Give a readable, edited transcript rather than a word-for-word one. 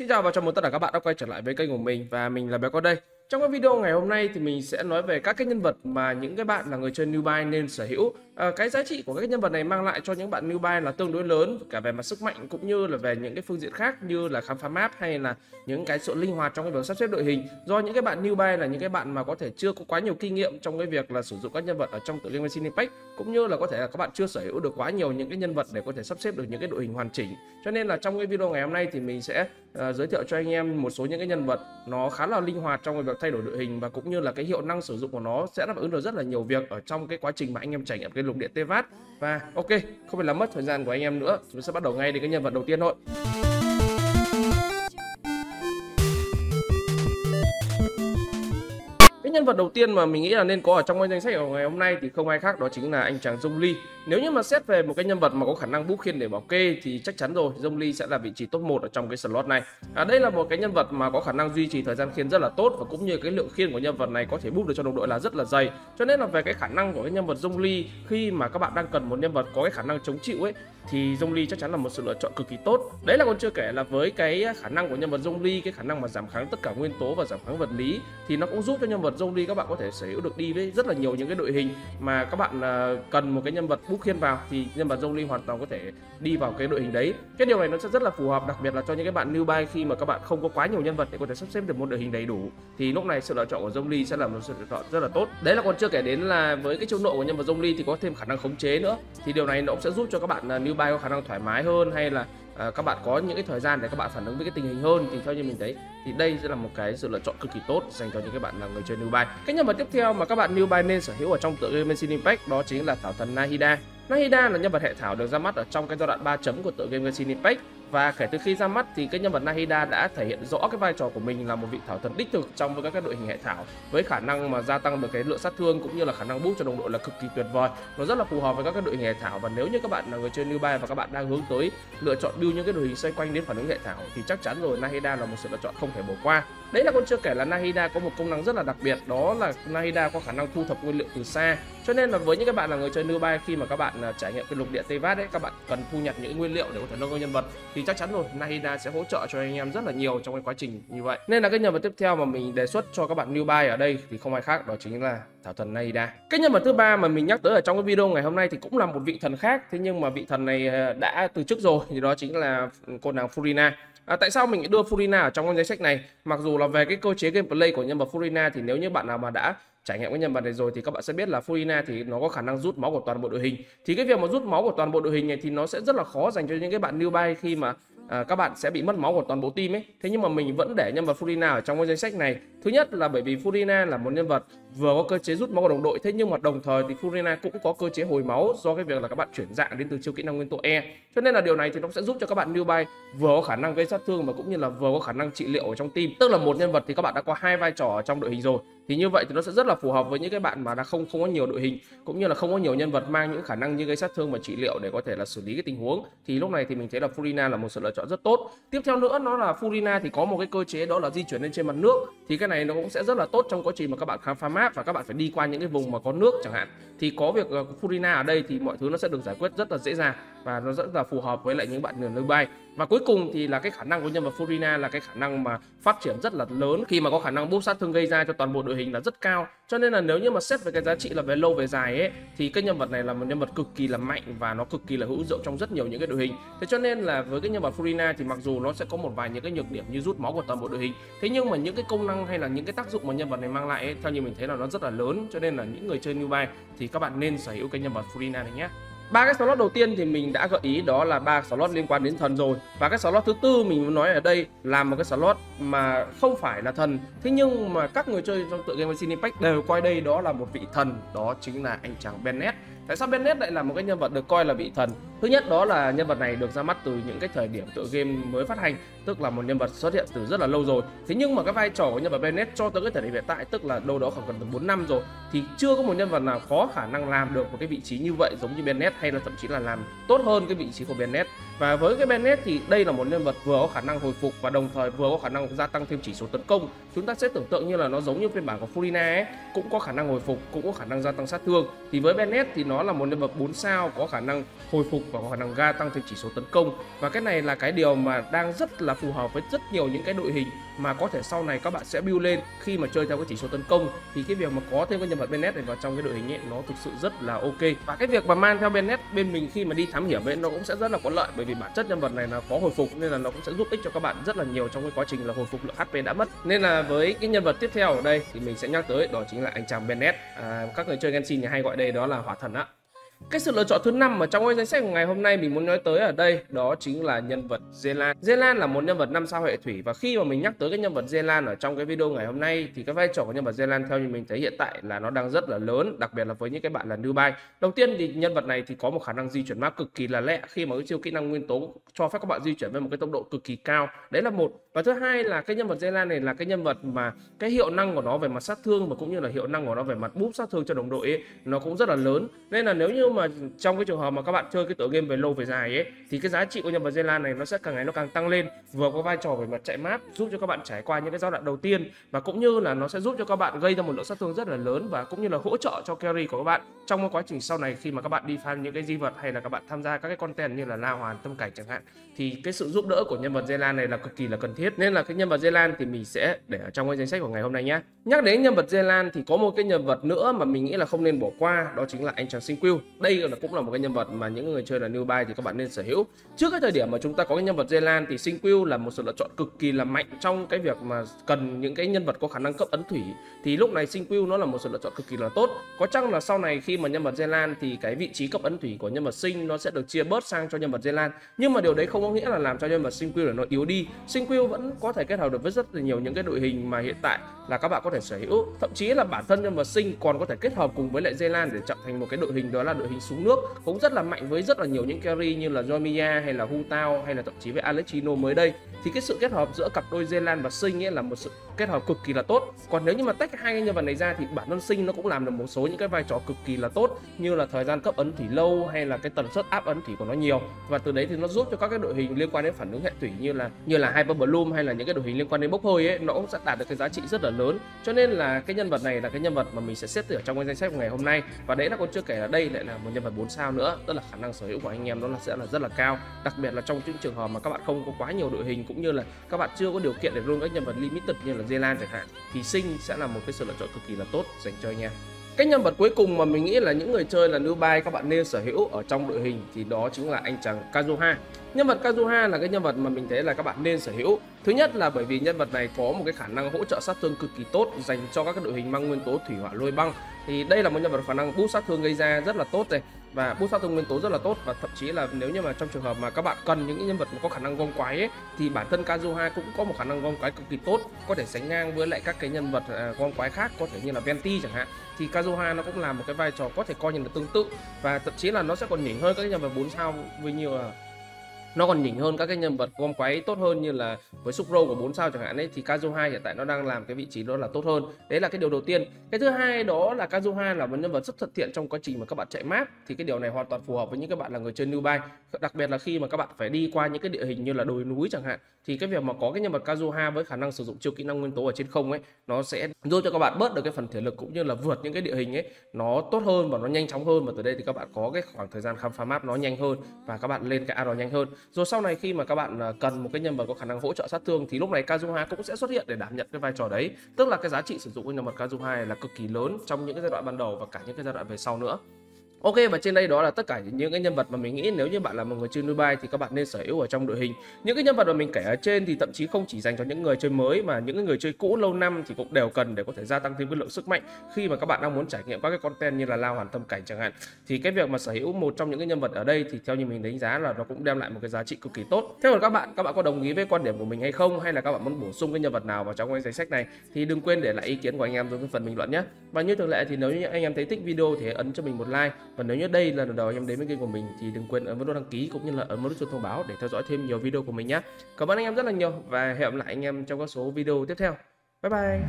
Xin chào và chào mừng tất cả các bạn đã quay trở lại với kênh của mình, và mình là Bé Con đây. Trong cái video ngày hôm nay thì mình sẽ nói về các cái nhân vật mà những cái bạn là người chơi newbie nên sở hữu. Cái giá trị của các nhân vật này mang lại cho những bạn newbie là tương đối lớn, cả về mặt sức mạnh cũng như là về những cái phương diện khác như là khám phá map hay là những cái sự linh hoạt trong cái việc sắp xếp đội hình. Do những cái bạn newbie là những cái bạn mà có thể chưa có quá nhiều kinh nghiệm trong cái việc là sử dụng các nhân vật ở trong tựa game Genshin Impact, cũng như là có thể là các bạn chưa sở hữu được quá nhiều những cái nhân vật để có thể sắp xếp được những cái đội hình hoàn chỉnh. Cho nên là trong cái video ngày hôm nay thì mình sẽ giới thiệu cho anh em một số những cái nhân vật nó khá là linh hoạt trong cái việc thay đổi đội hình, và cũng như là cái hiệu năng sử dụng của nó sẽ đáp ứng được rất là nhiều việc ở trong cái quá trình mà anh em trải nghiệm cái lục địa Teyvat. Và ok, không phải làm mất thời gian của anh em nữa, chúng sẽ bắt đầu ngay đến cái nhân vật đầu tiên thôi. Cái nhân vật đầu tiên mà mình nghĩ là nên có ở trong cái danh sách của ngày hôm nay thì không ai khác, đó chính là anh chàng Zhongli. Nếu như mà xét về một cái nhân vật mà có khả năng búp khiên để bảo kê thì chắc chắn rồi, Zhongli sẽ là vị trí top 1 ở trong cái slot này. Đây là một cái nhân vật mà có khả năng duy trì thời gian khiên rất là tốt, và cũng như cái lượng khiên của nhân vật này có thể búp được cho đồng đội là rất là dày. Cho nên là về cái khả năng của cái nhân vật Zhongli, khi mà các bạn đang cần một nhân vật có cái khả năng chống chịu ấy, thì Zhongli chắc chắn là một sự lựa chọn cực kỳ tốt. Đấy là còn chưa kể là với cái khả năng của nhân vật Zhongli, cái khả năng mà giảm kháng tất cả nguyên tố và giảm kháng vật lý, thì nó cũng giúp cho nhân vật Zhongli các bạn có thể sở hữu được đi với rất là nhiều những cái đội hình mà các bạn cần một cái nhân vật búp khiên vào, thì nhân vật Zhongli hoàn toàn có thể đi vào cái đội hình đấy. Cái điều này nó sẽ rất là phù hợp, đặc biệt là cho những cái bạn newbie khi mà các bạn không có quá nhiều nhân vật để có thể sắp xếp được một đội hình đầy đủ, thì lúc này sự lựa chọn của Zhongli sẽ là một sự lựa chọn rất là tốt. Đấy là còn chưa kể đến là với cái chiêu nộ của nhân vật Zhongli thì có thêm khả năng khống chế nữa, thì điều này nó cũng sẽ giúp cho các bạn newbie có khả năng thoải mái hơn, hay là các bạn có những cái thời gian để các bạn phản ứng với cái tình hình hơn. Thì theo như mình thấy thì đây sẽ là một cái sự lựa chọn cực kỳ tốt dành cho những cái bạn là người chơi newbie. Cái nhân vật tiếp theo mà các bạn newbie nên sở hữu ở trong tựa game Genshin Impact đó chính là thảo thần Nahida. Nahida là nhân vật hệ thảo được ra mắt ở trong cái giai đoạn 3 chấm của tựa game Genshin Impact, và kể từ khi ra mắt thì cái nhân vật Nahida đã thể hiện rõ cái vai trò của mình là một vị thảo thần đích thực trong các cái đội hình hệ thảo, với khả năng mà gia tăng được cái lượng sát thương cũng như là khả năng boost cho đồng đội là cực kỳ tuyệt vời. Nó rất là phù hợp với các cái đội hình hệ thảo, và nếu như các bạn là người chơi newbie và các bạn đang hướng tới lựa chọn build những cái đội hình xoay quanh đến phản ứng hệ thảo thì chắc chắn rồi, Nahida là một sự lựa chọn không thể bỏ qua. Đấy là còn chưa kể là Nahida có một công năng rất là đặc biệt, đó là Nahida có khả năng thu thập nguyên liệu từ xa. Cho nên là với những các bạn là người chơi newbie, khi mà các bạn trải nghiệm cái lục địa Teyvat ấy, các bạn cần thu nhặt những nguyên liệu để có thể nâng cao nhân vật, thì chắc chắn rồi Nahida sẽ hỗ trợ cho anh em rất là nhiều trong cái quá trình như vậy. Nên là cái nhân vật tiếp theo mà mình đề xuất cho các bạn newbie ở đây thì không ai khác, đó chính là thảo thần Nahida. Cái nhân vật thứ ba mà mình nhắc tới ở trong cái video ngày hôm nay thì cũng là một vị thần khác, thế nhưng mà vị thần này đã từ chức rồi, thì đó chính là cô nàng Furina. Tại sao mình đưa Furina ở trong cái danh sách này? Mặc dù là về cái cơ chế gameplay của nhân vật Furina thì nếu như bạn nào mà đã trải nghiệm cái nhân vật này rồi thì các bạn sẽ biết là Furina thì nó có khả năng rút máu của toàn bộ đội hình. Thì cái việc mà rút máu của toàn bộ đội hình này thì nó sẽ rất là khó dành cho những cái bạn newbie, khi mà các bạn sẽ bị mất máu của toàn bộ team ấy. Thế nhưng mà mình vẫn để nhân vật Furina ở trong cái danh sách này. Thứ nhất là bởi vì Furina là một nhân vật vừa có cơ chế rút máu của đồng đội, thế nhưng mà đồng thời thì Furina cũng có cơ chế hồi máu do cái việc là các bạn chuyển dạng đến từ chiêu kỹ năng nguyên tố E. Cho nên là điều này thì nó sẽ giúp cho các bạn newbie vừa có khả năng gây sát thương mà cũng như là vừa có khả năng trị liệu ở trong team. Tức là một nhân vật thì các bạn đã có hai vai trò ở trong đội hình rồi. Thì như vậy thì nó sẽ rất là phù hợp với những cái bạn mà đã không có nhiều đội hình, cũng như là không có nhiều nhân vật mang những khả năng như gây sát thương và trị liệu để có thể là xử lý cái tình huống. Thì lúc này thì mình thấy là Furina là một sự lựa chọn rất tốt. Tiếp theo nữa nó là Furina thì có một cái cơ chế đó là di chuyển lên trên mặt nước, thì cái này nó cũng sẽ rất là tốt trong quá trình mà các bạn khám phá map và các bạn phải đi qua những cái vùng mà có nước chẳng hạn. Thì có việc Furina ở đây thì mọi thứ nó sẽ được giải quyết rất là dễ dàng, và nó rất là phù hợp với lại những bạn newbie. Và cuối cùng thì là cái khả năng của nhân vật Furina là cái khả năng mà phát triển rất là lớn, khi mà có khả năng boost sát thương gây ra cho toàn bộ đội hình là rất cao. Cho nên là nếu như mà xét về cái giá trị là về lâu về dài ấy, thì cái nhân vật này là một nhân vật cực kỳ là mạnh và nó cực kỳ là hữu dụng trong rất nhiều những cái đội hình. Thế cho nên là với cái nhân vật Furina thì mặc dù nó sẽ có một vài những cái nhược điểm như rút máu của toàn bộ đội hình, thế nhưng mà những cái công năng hay là những cái tác dụng mà nhân vật này mang lại ấy, theo như mình thấy là nó rất là lớn. Cho nên là những người chơi newbie thì các bạn nên sở hữu cái nhân vật Furina này nhé. Ba cái slot đầu tiên thì mình đã gợi ý, đó là ba slot liên quan đến thần rồi. Và cái slot thứ tư mình muốn nói ở đây là một cái slot mà không phải là thần, thế nhưng mà các người chơi trong tựa game Genshin Impact đều coi đây đó là một vị thần, đó chính là anh chàng Bennett. Tại sao Bennett lại là một cái nhân vật được coi là vị thần? Thứ nhất đó là nhân vật này được ra mắt từ những cái thời điểm tựa game mới phát hành, tức là một nhân vật xuất hiện từ rất là lâu rồi. Thế nhưng mà cái vai trò của nhân vật Bennett cho tới cái thời điểm hiện tại, tức là đâu đó khoảng gần 4 năm rồi, thì chưa có một nhân vật nào có khả năng làm được một cái vị trí như vậy giống như Bennett, hay là thậm chí là làm tốt hơn cái vị trí của Bennett. Và với cái Bennett thì đây là một nhân vật vừa có khả năng hồi phục và đồng thời vừa có khả năng gia tăng thêm chỉ số tấn công. Chúng ta sẽ tưởng tượng như là nó giống như phiên bản của Furina ấy, cũng có khả năng hồi phục, cũng có khả năng gia tăng sát thương. Thì với Bennett thì nó là một nhân vật 4 sao có khả năng hồi phục và có khả năng gia tăng thêm chỉ số tấn công, và cái này là cái điều mà đang rất là phù hợp với rất nhiều những cái đội hình mà có thể sau này các bạn sẽ build lên khi mà chơi theo cái chỉ số tấn công. Thì cái việc mà có thêm cái nhân vật Bennett này vào trong cái đội hình ấy nó thực sự rất là ok, và cái việc mà mang theo Bennett bên mình khi mà đi thám hiểm ấy nó cũng sẽ rất là có lợi, bởi vì bản chất nhân vật này là có hồi phục nên là nó cũng sẽ giúp ích cho các bạn rất là nhiều trong cái quá trình là hồi phục lượng HP đã mất. Nên là với cái nhân vật tiếp theo ở đây thì mình sẽ nhắc tới đó chính là anh chàng Bennett. Các người chơi Genshin thì hay gọi đây đó là hỏa thần á. Cái sự lựa chọn thứ 5 ở trong cái danh sách của ngày hôm nay mình muốn nói tới ở đây đó chính là nhân vật Zelan. Zelan là một nhân vật 5 sao hệ thủy, và khi mà mình nhắc tới cái nhân vật Zelan ở trong cái video ngày hôm nay thì cái vai trò của nhân vật Zelan theo như mình thấy hiện tại là nó đang rất là lớn, đặc biệt là với những cái bạn là newbie. Đầu tiên thì nhân vật này thì có một khả năng di chuyển map cực kỳ là lẹ khi mà cái chiêu kỹ năng nguyên tố cho phép các bạn di chuyển với một cái tốc độ cực kỳ cao. Đấy là một. Và thứ hai là cái nhân vật Zelan này là cái nhân vật mà cái hiệu năng của nó về mặt sát thương và cũng như là hiệu năng của nó về mặt boost sát thương cho đồng đội ấy, nó cũng rất là lớn. Nên là nếu như mà trong cái trường hợp mà các bạn chơi cái tựa game về lâu về dài ấy thì cái giá trị của nhân vật Zelan này nó sẽ càng ngày nó càng tăng lên, vừa có vai trò về mặt chạy map giúp cho các bạn trải qua những cái giai đoạn đầu tiên, và cũng như là nó sẽ giúp cho các bạn gây ra một lượng sát thương rất là lớn, và cũng như là hỗ trợ cho carry của các bạn trong cái quá trình sau này khi mà các bạn đi farm những cái di vật hay là các bạn tham gia các cái content như là La Hoàn, Tâm Cảnh chẳng hạn. Thì cái sự giúp đỡ của nhân vật Zelan này là cực kỳ là cần thiết, nên là cái nhân vật Zelan thì mình sẽ để ở trong cái danh sách của ngày hôm nay nhé. Nhắc đến nhân vật Zelan thì có một cái nhân vật nữa mà mình nghĩ là không nên bỏ qua, đó chính là anh chàng Sinqiu. Đây là cũng là một cái nhân vật mà những người chơi là newbie thì các bạn nên sở hữu. Trước cái thời điểm mà chúng ta có cái nhân vật Zelan thì Sinqiu là một sự lựa chọn cực kỳ là mạnh trong cái việc mà cần những cái nhân vật có khả năng cấp ấn thủy, thì lúc này Sinqiu nó là một sự lựa chọn cực kỳ là tốt. Có chăng là sau này khi mà nhân vật Zelan thì cái vị trí cấp ấn thủy của nhân vật Sinh nó sẽ được chia bớt sang cho nhân vật Zelan, nhưng mà điều đấy không có nghĩa là làm cho nhân vật Sinqiu là nó yếu đi. Sinqiu vẫn có thể kết hợp được với rất là nhiều những cái đội hình mà hiện tại là các bạn có thể sở hữu, thậm chí là bản thân nhân vật Sinh còn có thể kết hợp cùng với lại Zelan để tạo thành một cái đội hình, đó là đội hình súng nước cũng rất là mạnh với rất là nhiều những carry như là Yoimiya hay là Hu Tao hay là thậm chí với Alexino mới đây. Thì cái sự kết hợp giữa cặp đôi Zelan và Sinh ấy là một sự kết hợp cực kỳ là tốt. Còn nếu như mà tách hai cái nhân vật này ra thì bản thân Sinh nó cũng làm được một số những cái vai trò cực kỳ là tốt, như là thời gian cấp ấn thủy lâu hay là cái tần suất áp ấn thủy của nó nhiều, và từ đấy thì nó giúp cho các cái đội hình liên quan đến phản ứng hệ thủy như là Hyper Bloom hay là những cái đội hình liên quan đến bốc hơi ấy, nó cũng sẽ đạt được cái giá trị rất là lớn. Cho nên là cái nhân vật này là cái nhân vật mà mình sẽ xếp ở trong cái danh sách của ngày hôm nay. Và đấy là còn chưa kể là đây lại là một nhân vật 4 sao nữa, tức là khả năng sở hữu của anh em nó sẽ là rất là cao, đặc biệt là trong những trường hợp mà các bạn không có quá nhiều đội hình cũng như là các bạn chưa có điều kiện để luôn các nhân vật limited như là Zelan chẳng hạn, thì Sinh sẽ là một cái sự lựa chọn cực kỳ là tốt dành cho anh em. Cái nhân vật cuối cùng mà mình nghĩ là những người chơi là newbie các bạn nên sở hữu ở trong đội hình thì đó chính là anh chàng Kazuha. Nhân vật Kazuha là cái nhân vật mà mình thấy là các bạn nên sở hữu. Thứ nhất là bởi vì nhân vật này có một cái khả năng hỗ trợ sát thương cực kỳ tốt dành cho các đội hình mang nguyên tố thủy hỏa lôi băng. Thì đây là một nhân vật khả năng boost sát thương gây ra rất là tốt này, và boost sát thương nguyên tố rất là tốt, và thậm chí là nếu như mà trong trường hợp mà các bạn cần những nhân vật mà có khả năng gom quái ấy, thì bản thân Kazuha cũng có một khả năng gom quái cực kỳ tốt, có thể sánh ngang với lại các cái nhân vật gom quái khác, có thể như là Venti chẳng hạn. Thì Kazuha nó cũng làm một cái vai trò có thể coi như là tương tự, và thậm chí là nó sẽ còn nhỉnh hơn các cái nhân vật 4 sao với nhiều nó còn nhỉnh hơn các cái nhân vật gom quái tốt hơn, như là với Sukro của 4 sao chẳng hạn ấy, thì Kazuha hiện tại nó đang làm cái vị trí đó là tốt hơn. Đấy là cái điều đầu tiên. Cái thứ hai đó là Kazuha là một nhân vật rất thuận tiện trong quá trình mà các bạn chạy map, thì cái điều này hoàn toàn phù hợp với những các bạn là người chơi newbie, đặc biệt là khi mà các bạn phải đi qua những cái địa hình như là đồi núi chẳng hạn, thì cái việc mà có cái nhân vật Kazuha với khả năng sử dụng chiêu kỹ năng nguyên tố ở trên không ấy, nó sẽ giúp cho các bạn bớt được cái phần thể lực cũng như là vượt những cái địa hình ấy nó tốt hơn và nó nhanh chóng hơn, và từ đây thì các bạn có cái khoảng thời gian khám phá map nó nhanh hơn và các bạn lên cái AR nhanh hơn. Rồi sau này khi mà các bạn cần một cái nhân vật có khả năng hỗ trợ sát thương thì lúc này Kazuha cũng sẽ xuất hiện để đảm nhận cái vai trò đấy, tức là cái giá trị sử dụng của nhân vật Kazuha là cực kỳ lớn trong những cái giai đoạn ban đầu và cả những cái giai đoạn về sau nữa. Ok, và trên đây đó là tất cả những cái nhân vật mà mình nghĩ nếu như bạn là một người chơi newbie thì các bạn nên sở hữu ở trong đội hình. Những cái nhân vật mà mình kể ở trên thì thậm chí không chỉ dành cho những người chơi mới, mà những người chơi cũ lâu năm thì cũng đều cần để có thể gia tăng thêm cái lượng sức mạnh khi mà các bạn đang muốn trải nghiệm các cái content như là La Hoàn, Tâm Cảnh chẳng hạn. Thì cái việc mà sở hữu một trong những cái nhân vật ở đây thì theo như mình đánh giá là nó cũng đem lại một cái giá trị cực kỳ tốt. Thế còn các bạn có đồng ý với quan điểm của mình hay không, hay là các bạn muốn bổ sung cái nhân vật nào vào trong cái danh sách này thì đừng quên để lại ý kiến của anh em dưới cái phần bình luận nhé. Và như thường lệ thì nếu như anh em thấy thích video thì hãy ấn cho mình một like, và nếu như đây là lần đầu anh em đến với kênh của mình thì đừng quên ấn vào nút đăng ký cũng như là ấn vào nút chuông thông báo để theo dõi thêm nhiều video của mình nhé. Cảm ơn anh em rất là nhiều và hẹn gặp lại anh em trong các số video tiếp theo. Bye bye.